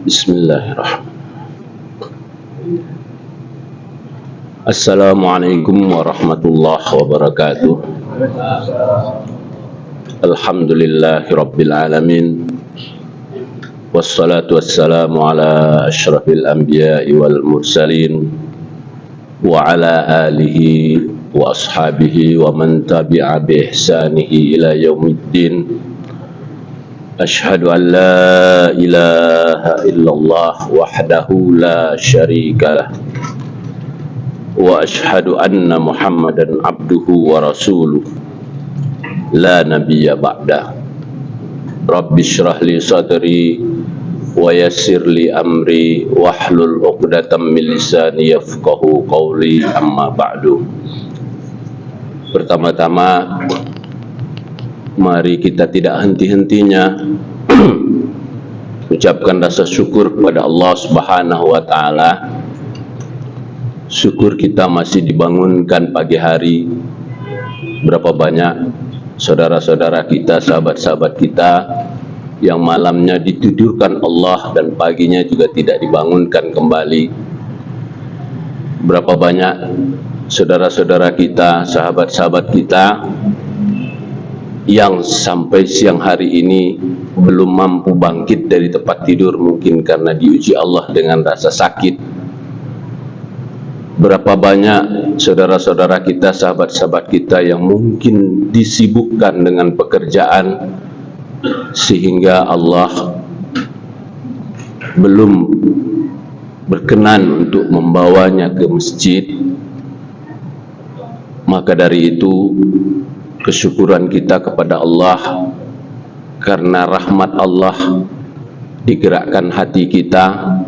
Bismillahirrahmanirrahim. Assalamualaikum warahmatullahi wabarakatuh. Alhamdulillahirabbil alamin. Wassalatu wassalamu ala asyrafil anbiya'i wal mursalin wa ala alihi wa ashabihi wa man tabi'a bi ihsanihi ila yaumiddin. Asyhadu an la ilaha illallah wahdahu la syarika lah wa asyhadu anna Muhammadan abduhu wa rasuluh la nabiyya ba'dah. Rabbi shrah li sadri wa yassir li amri wahlul 'uqdatam min lisani yafqahu qawli, amma ba'du. Pertama-tama mari kita tidak henti-hentinya ucapkan rasa syukur kepada Allah Subhanahu wa taala. Syukur kita masih dibangunkan pagi hari. Berapa banyak saudara-saudara kita, sahabat-sahabat kita yang malamnya ditidurkan Allah dan paginya juga tidak dibangunkan kembali. Berapa banyak saudara-saudara kita, sahabat-sahabat kita yang sampai siang hari ini belum mampu bangkit dari tempat tidur, mungkin karena diuji Allah dengan rasa sakit. Berapa banyak saudara-saudara kita, sahabat-sahabat kita yang mungkin disibukkan dengan pekerjaan sehingga Allah belum berkenan untuk membawanya ke masjid. Maka dari itu kesyukuran kita kepada Allah karena rahmat Allah digerakkan hati kita,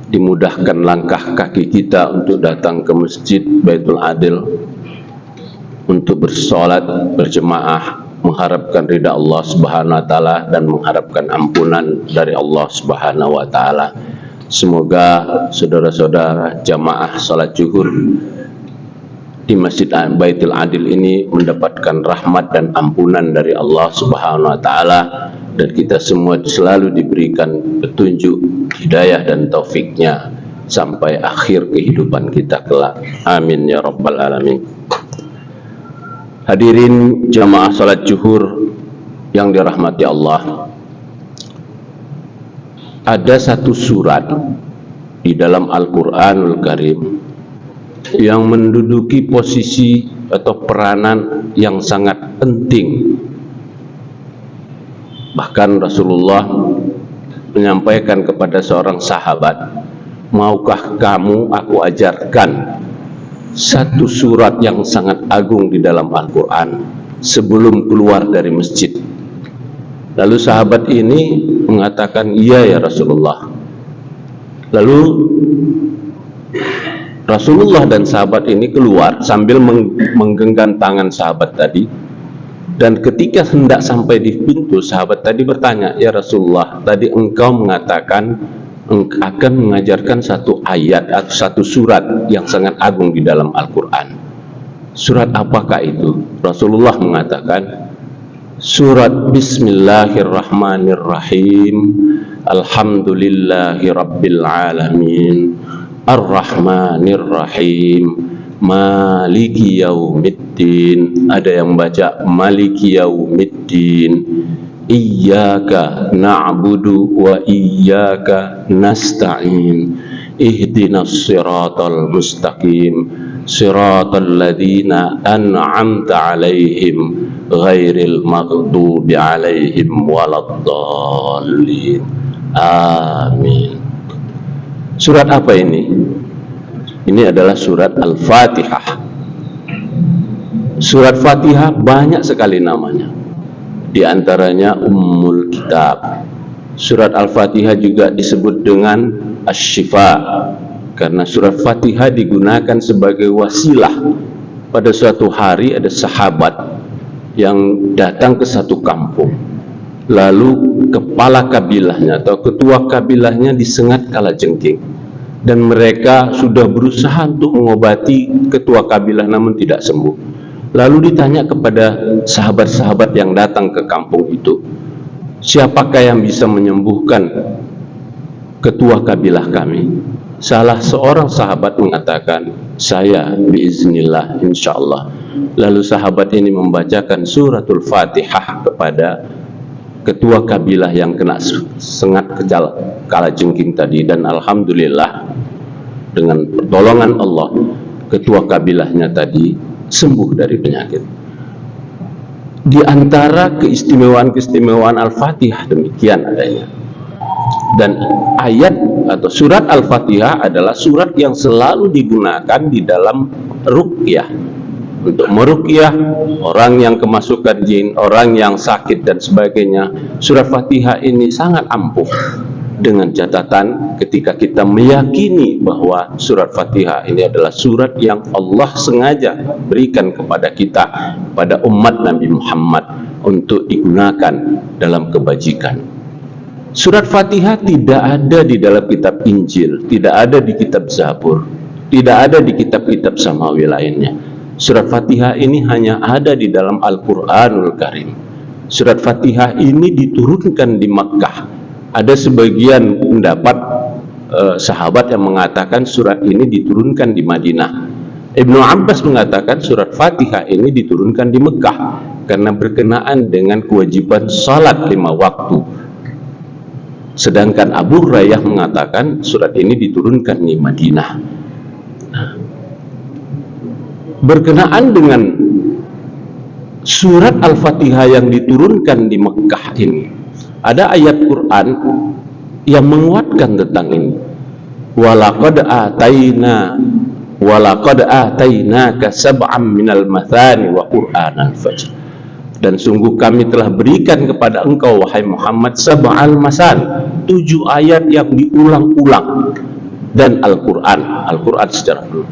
dimudahkan langkah kaki kita untuk datang ke masjid Baitul Adil untuk bersolat berjemaah, mengharapkan ridha Allah Subhanahu wa taala dan mengharapkan ampunan dari Allah Subhanahu wa taala. Semoga saudara-saudara jamaah salat zuhur di Masjid Baitul Adil ini mendapatkan rahmat dan ampunan dari Allah Subhanahu wa taala, dan kita semua selalu diberikan petunjuk, hidayah dan taufiknya sampai akhir kehidupan kita kelak. Amin ya rabbal alamin. Hadirin jamaah salat zuhur yang dirahmati Allah, ada satu surat di dalam Al-Qur'anul Karim yang menduduki posisi atau peranan yang sangat penting. Bahkan Rasulullah menyampaikan kepada seorang sahabat, maukah kamu aku ajarkan satu surat yang sangat agung di dalam Al-Quran sebelum keluar dari masjid? Lalu sahabat ini mengatakan, iya ya Rasulullah. Lalu Rasulullah dan sahabat ini keluar sambil menggenggam tangan sahabat tadi, dan ketika hendak sampai di pintu, sahabat tadi bertanya, ya Rasulullah, tadi engkau mengatakan engkau akan mengajarkan satu ayat atau satu surat yang sangat agung di dalam Al-Quran. Surat apakah itu? Rasulullah mengatakan surat Bismillahirrahmanirrahim, Alhamdulillahi Rabbil Alamin, Ar-Rahmanir-Rahim, Maliki Yaumiddin. Ada yang baca Maliki Yaumiddin, Iyyaka na'budu wa iyyaka nasta'in, Ihdinas siratal mustaqim, Siratal ladzina an'amta 'alaihim, ghairil maghdubi 'alaihim waladdallin. Amin. Surat apa ini? Ini adalah surat Al-Fatihah. Surat Fatihah banyak sekali namanya. Di antaranya Ummul Kitab. Surat Al-Fatihah juga disebut dengan Asy-Syifa, karena surat Fatihah digunakan sebagai wasilah. Pada suatu hari ada sahabat yang datang ke satu kampung. Lalu kepala kabilahnya atau ketua kabilahnya disengat kalajengking, dan mereka sudah berusaha untuk mengobati ketua kabilah namun tidak sembuh. Lalu ditanya kepada sahabat-sahabat yang datang ke kampung itu, siapakah yang bisa menyembuhkan ketua kabilah kami. Salah seorang sahabat mengatakan, saya biiznillah, insyaallah. Lalu sahabat ini membacakan suratul Fatihah kepada ketua kabilah yang kena sengat kalajengking tadi, dan alhamdulillah dengan pertolongan Allah ketua kabilahnya tadi sembuh dari penyakit. Di antara keistimewaan Al-Fatihah demikian adanya. Dan ayat atau surat Al-Fatihah adalah surat yang selalu digunakan di dalam ruqyah, untuk meruqyah orang yang kemasukan jin, orang yang sakit dan sebagainya. Surat Fatihah ini sangat ampuh, dengan catatan ketika kita meyakini bahwa surat Fatihah ini adalah surat yang Allah sengaja berikan kepada kita, pada umat Nabi Muhammad, untuk digunakan dalam kebajikan. Surat Fatihah tidak ada di dalam kitab Injil, tidak ada di kitab Zabur, tidak ada di kitab-kitab samawi lainnya. Surat Fatihah ini hanya ada di dalam Al-Quranul Karim. Surat Fatihah ini diturunkan di Makkah. Ada sebagian pendapat sahabat yang mengatakan surat ini diturunkan di Madinah. Ibnu Abbas mengatakan surat Fatihah ini diturunkan di Mekah karena berkenaan dengan kewajiban salat 5 waktu. Sedangkan Abu Hurairah mengatakan surat ini diturunkan di Madinah. Berkenaan dengan surat Al-Fatihah yang diturunkan di Mekah ini, ada ayat Quran yang menguatkan tentang ini. Walaqad atainaka sab'am minal mathani wa Qur'anal fajr. Dan sungguh kami telah berikan kepada engkau, wahai Muhammad, sab'al masan, 7 ayat yang diulang-ulang, dan Al-Quran secara penuh.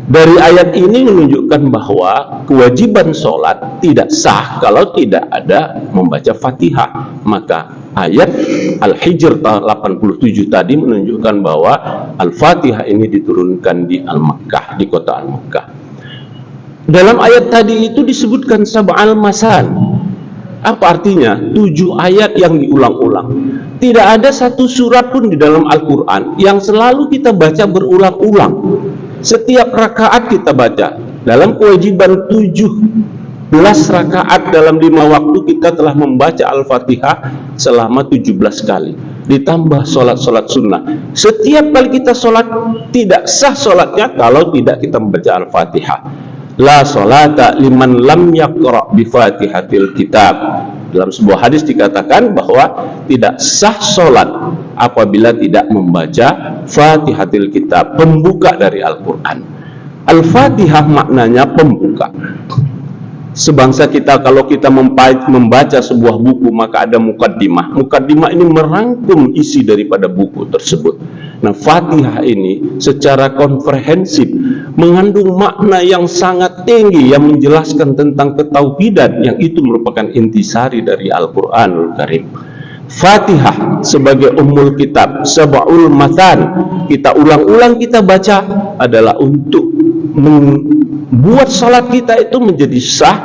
Dari ayat ini menunjukkan bahwa kewajiban sholat tidak sah kalau tidak ada membaca Fatihah. Maka ayat Al-Hijr 87 tadi menunjukkan bahwa Al-Fatihah ini diturunkan di Al-Makkah, di kota Al-Makkah. Dalam ayat tadi itu disebutkan sab'al masan. Apa artinya? 7 ayat yang diulang-ulang. Tidak ada satu surat pun di dalam Al-Quran yang selalu kita baca berulang-ulang. Setiap rakaat kita baca. Dalam kewajiban 17 rakaat dalam 5 waktu kita telah membaca Al-Fatihah selama 17 kali. Ditambah sholat-sholat sunnah. Setiap kali kita sholat, tidak sah sholatnya kalau tidak kita membaca Al-Fatihah. La sholata liman lam yaqra' bi Fatihatil kitab. Dalam sebuah hadis dikatakan bahwa tidak sah sholat apabila tidak membaca Fatihatil kitab, pembuka dari Al-Quran. Al-Fatihah maknanya pembuka. Sebangsa kita, kalau kita membaca sebuah buku, maka ada mukaddimah. Mukaddimah ini merangkum isi daripada buku tersebut. Nah, Fatihah ini secara komprehensif mengandung makna yang sangat tinggi yang menjelaskan tentang ketauhidan, yang itu merupakan intisari dari Al-Quranul Karim. Fatihah sebagai ummul kitab, sab'ul matan, kita ulang-ulang kita baca adalah untuk membuat salat kita itu menjadi sah,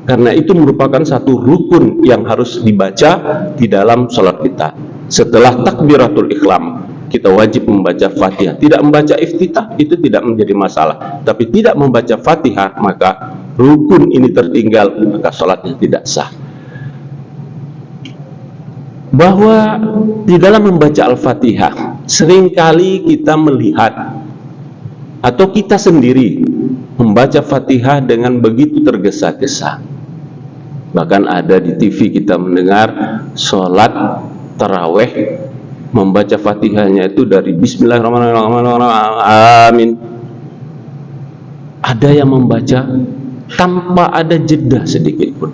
karena itu merupakan satu rukun yang harus dibaca di dalam salat kita. Setelah takbiratul ihram, kita wajib membaca Fatihah. Tidak membaca iftitah itu tidak menjadi masalah, tapi tidak membaca Fatihah maka rukun ini tertinggal, maka salatnya tidak sah. Bahwa di dalam membaca Al-Fatihah seringkali kita melihat atau kita sendiri membaca Fatihah dengan begitu tergesa-gesa. Bahkan ada di TV kita mendengar sholat taraweh membaca Fatihahnya itu dari Bismillahirrahmanirrahim, amin. Ada yang membaca tanpa ada jeda sedikit pun.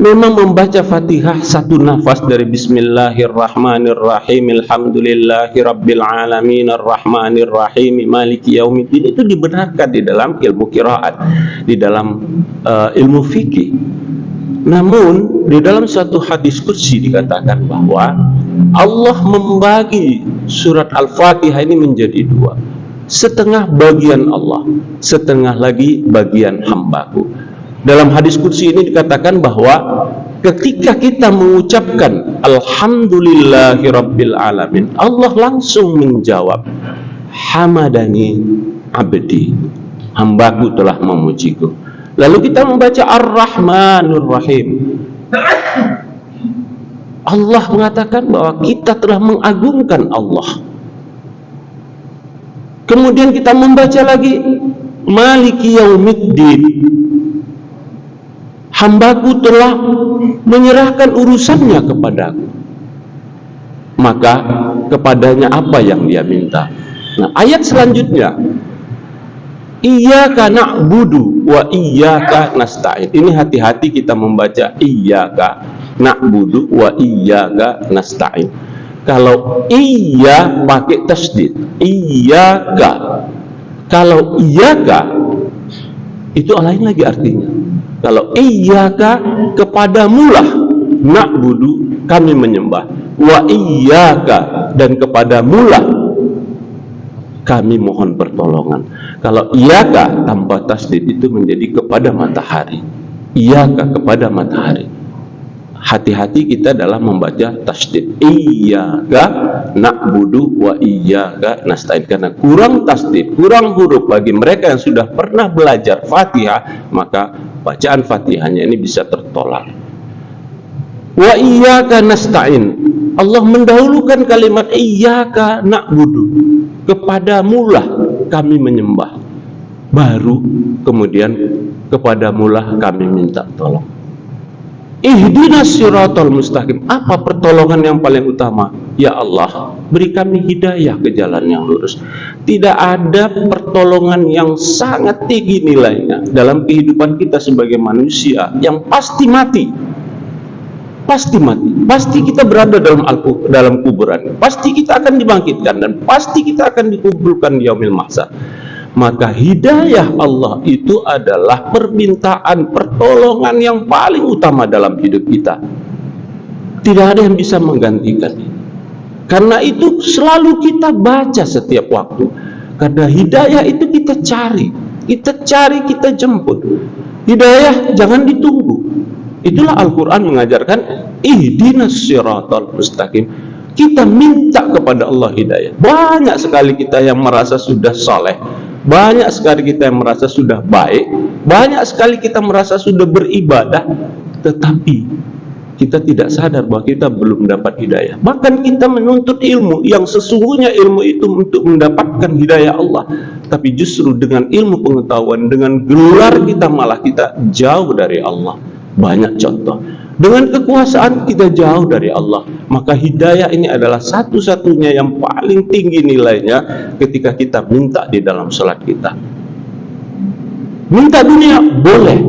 Memang membaca Fatihah satu nafas dari Bismillahirrahmanirrahim, alhamdulillahi rabbil alamin, arrahmanirrahim, maliki yaumiddin, itu dibenarkan di dalam ilmu qiraat, di dalam ilmu fikih. Namun di dalam satu hadis qudsi dikatakan bahwa Allah membagi surat Al-Fatihah ini menjadi 2. Setengah bagian Allah, setengah lagi bagian hambaku. Dalam hadis qudsi ini dikatakan bahwa ketika kita mengucapkan alhamdulillahirabbil alamin, Allah langsung menjawab, hamadani abdi, hambaku telah memujiku. Lalu kita membaca ar-rahmanur rahim, Allah mengatakan bahwa kita telah mengagungkan Allah. Kemudian kita membaca lagi maliki yaumiddin, hambaku telah menyerahkan urusannya kepadaku, maka kepadanya apa yang dia minta. Nah, ayat selanjutnya, iyyaka na'budu wa iyyaka nasta'in. Ini hati-hati kita membaca iyyaka na'budu wa iyyaka nasta'in. Kalau iya pakai tasdid, iyyaka. Kalau iyyaka itu lain lagi artinya. Kalau iyyaka, kepadamulah na'budu, kami menyembah, wa iyyaka, dan kepadamulah kami mohon pertolongan. Kalau iyyaka tanpa tasdid itu menjadi kepada matahari. Iyyaka, kepada matahari. Hati-hati kita dalam membaca tasdid. Iyyaka na'budu wa iyyaka nasta'in. Karena kurang tasdid, kurang huruf bagi mereka yang sudah pernah belajar Fatihah, maka bacaan Fatihahnya ini bisa tertolak. Wa iyyaka nasta'in, Allah mendahulukan kalimat iyyaka na'budu, kepadamulah kami menyembah, baru kemudian kepadamulah kami minta tolong. Ihdinas siratal mustaqim, apa pertolongan yang paling utama? Ya Allah, beri kami hidayah ke jalan yang lurus. Tidak ada pertolongan yang sangat tinggi nilainya dalam kehidupan kita sebagai manusia yang pasti mati. Pasti mati, pasti kita berada dalam kuburan, pasti kita akan dibangkitkan, dan pasti kita akan dikumpulkan di yaumil mahsyar. Maka hidayah Allah itu adalah permintaan pertolongan yang paling utama dalam hidup kita. Tidak ada yang bisa menggantikan. Karena itu selalu kita baca setiap waktu. Karena hidayah itu kita cari, kita jemput. Hidayah jangan ditunggu. Itulah Al-Quran mengajarkan ihdinas siratal mustaqim. Kita minta kepada Allah hidayah. Banyak sekali kita yang merasa sudah soleh, banyak sekali kita yang merasa sudah baik, banyak sekali kita merasa sudah beribadah, tetapi kita tidak sadar bahwa kita belum dapat hidayah. Bahkan kita menuntut ilmu yang sesungguhnya ilmu itu untuk mendapatkan hidayah Allah, tapi justru dengan ilmu pengetahuan, dengan gelar kita malah kita jauh dari Allah. Banyak contoh. Dengan kekuasaan kita jauh dari Allah. Maka hidayah ini adalah satu-satunya yang paling tinggi nilainya ketika kita minta di dalam salat kita. Minta dunia boleh,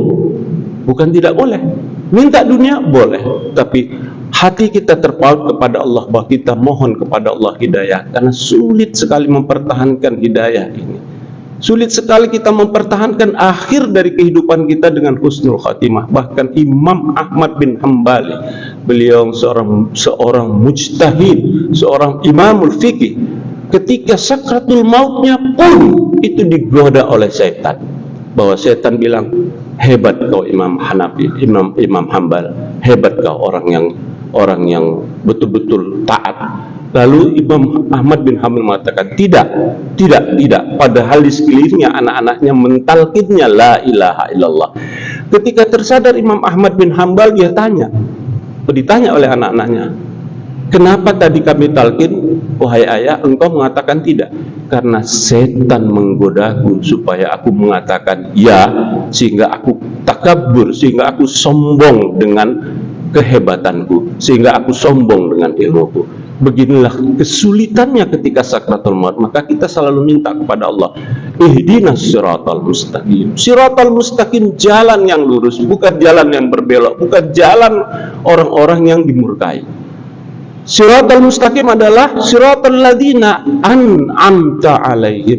bukan tidak boleh. Minta dunia boleh, tapi hati kita terpaut kepada Allah, bahwa kita mohon kepada Allah hidayah. Karena sulit sekali mempertahankan hidayah ini. Sulit sekali kita mempertahankan akhir dari kehidupan kita dengan husnul khatimah. Bahkan Imam Ahmad bin Hambali, beliau seorang mujtahid, seorang imamul fikih, ketika sakratul mautnya pun itu digoda oleh setan. Bahwa setan bilang, hebat kau Imam Hanafi, Imam Hambal, hebat kau orang yang betul-betul taat. Lalu Imam Ahmad bin Hanbal mengatakan, tidak. Padahal di sekelilingnya anak-anaknya mentalkinnya la ilaha illallah. Ketika tersadar Imam Ahmad bin Hanbal, dia ditanya oleh anak-anaknya, kenapa tadi kami talkin, wahai ayah, engkau mengatakan tidak? Karena setan menggodaku supaya aku mengatakan ya, sehingga aku takabur, sehingga aku sombong dengan kehebatanku, sehingga aku sombong dengan ilmuku. Beginilah kesulitannya ketika sakratul maut. Maka kita selalu minta kepada Allah, ihdinas siratal mustaqim. Siratal mustaqim, jalan yang lurus, bukan jalan yang berbelok, bukan jalan orang-orang yang dimurkai. Siratal mustaqim adalah siratal ladzina an'amta alaihim,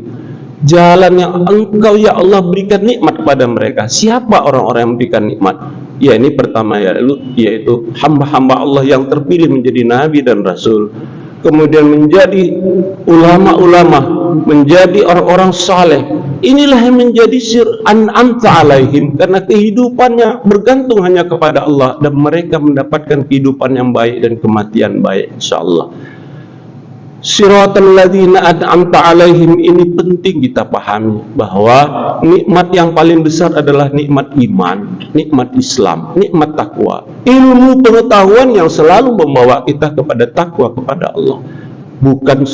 jalan yang engkau ya Allah berikan nikmat kepada mereka. Siapa orang-orang yang memberikan nikmat? Ya, ini pertama yaitu hamba-hamba Allah yang terpilih menjadi nabi dan rasul, kemudian menjadi ulama-ulama, menjadi orang-orang saleh, Inilah yang menjadi an'amta alaihim, karena kehidupannya bergantung hanya kepada Allah dan mereka mendapatkan kehidupan yang baik dan kematian baik insyaallah. Siratal ladzina an'amta alaihim, ini penting kita pahami bahwa nikmat yang paling besar adalah nikmat iman, nikmat Islam, nikmat takwa, ilmu pengetahuan yang selalu membawa kita kepada takwa kepada Allah. Bukan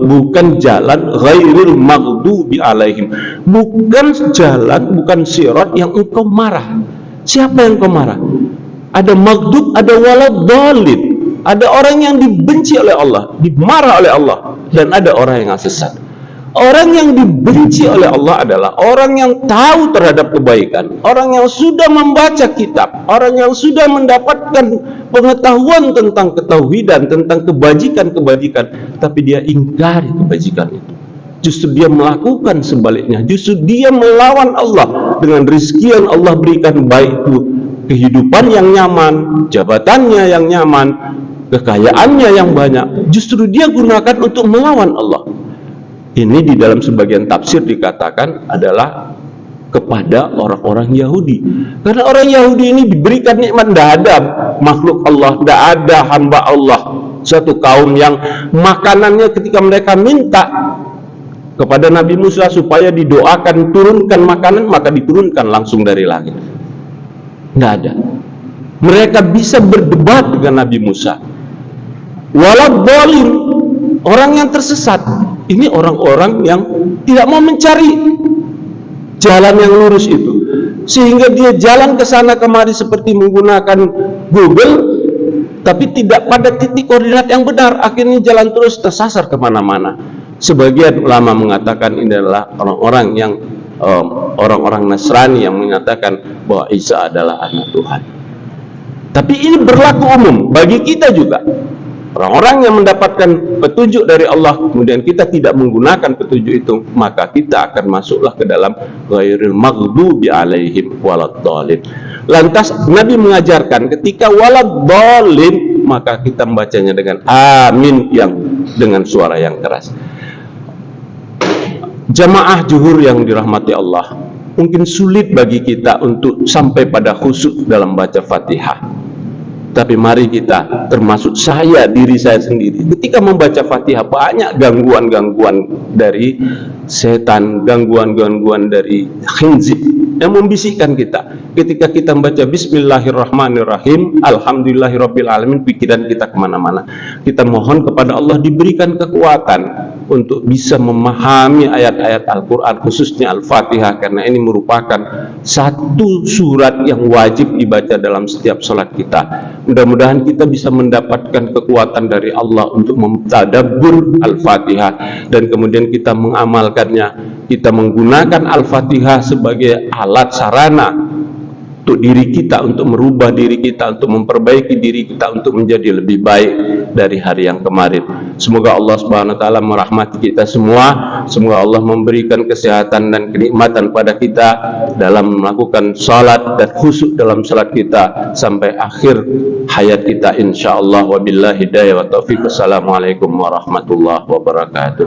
bukan jalan ghairil maghdubi alaihim, bukan jalan, bukan sirat yang engkau marah. Siapa yang engkau marah? Ada maghdub, ada waladdallin, ada orang yang dibenci oleh Allah, dimarah oleh Allah, dan ada orang yang sesat. Orang yang dibenci oleh Allah adalah orang yang tahu terhadap kebaikan, orang yang sudah membaca kitab, orang yang sudah mendapatkan pengetahuan tentang ketauhidan, tentang kebajikan-kebajikan, tapi dia ingkari kebajikan itu. Justru dia melakukan sebaliknya, justru dia melawan Allah dengan rezeki yang Allah berikan, baik itu kehidupan yang nyaman, jabatannya yang nyaman, kekayaannya yang banyak, justru dia gunakan untuk melawan Allah. Ini di dalam sebagian tafsir dikatakan adalah kepada orang-orang Yahudi, karena orang Yahudi ini diberikan nikmat, tidak ada makhluk Allah, tidak ada hamba Allah, satu kaum yang makanannya ketika mereka minta kepada Nabi Musa supaya didoakan turunkan makanan, maka diturunkan langsung dari langit. Tidak ada. Mereka bisa berdebat dengan Nabi Musa. Waladhdallin, orang yang tersesat. Ini orang-orang yang tidak mau mencari jalan yang lurus itu, sehingga dia jalan ke sana kemari seperti menggunakan Google, tapi tidak pada titik koordinat yang benar. Akhirnya jalan terus tersasar kemana-mana. Sebagian ulama mengatakan ini adalah orang-orang yang orang-orang Nasrani yang mengatakan bahwa Isa adalah anak Tuhan. Tapi ini berlaku umum bagi kita juga. Orang-orang yang mendapatkan petunjuk dari Allah, kemudian kita tidak menggunakan petunjuk itu, maka kita akan masuklah ke dalam ghairil maghdubi alaihim waladdallin. Lantas Nabi mengajarkan ketika waladdallin, maka kita membacanya dengan amin, yang dengan suara yang keras. Jamaah zuhur yang dirahmati Allah, mungkin sulit bagi kita untuk sampai pada khusyuk dalam baca Fatihah. Tapi mari kita, termasuk saya, diri saya sendiri, ketika membaca Fatihah banyak gangguan-gangguan dari setan, gangguan-gangguan dari khinzib yang membisikkan kita. Ketika kita membaca Bismillahirrahmanirrahim, Alhamdulillahirabbil alamin, pikiran kita kemana-mana. Kita mohon kepada Allah diberikan kekuatan untuk bisa memahami ayat-ayat Al-Quran, khususnya Al-Fatihah, karena ini merupakan satu surat yang wajib dibaca dalam setiap sholat kita. Mudah-mudahan kita bisa mendapatkan kekuatan dari Allah untuk mentadabbur Al-Fatihah, dan kemudian kita mengamalkannya. Kita menggunakan Al-Fatihah sebagai alat sarana untuk diri kita, untuk merubah diri kita, untuk memperbaiki diri kita, untuk menjadi lebih baik dari hari yang kemarin. Semoga Allah Subhanahu wa taala merahmati kita semua. Semoga Allah memberikan kesehatan dan kenikmatan pada kita dalam melakukan salat dan khusyuk dalam salat kita sampai akhir hayat kita insyaallah. Wabillahi hidayah wa taufiq. Wassalamualaikum warahmatullahi wabarakatuh.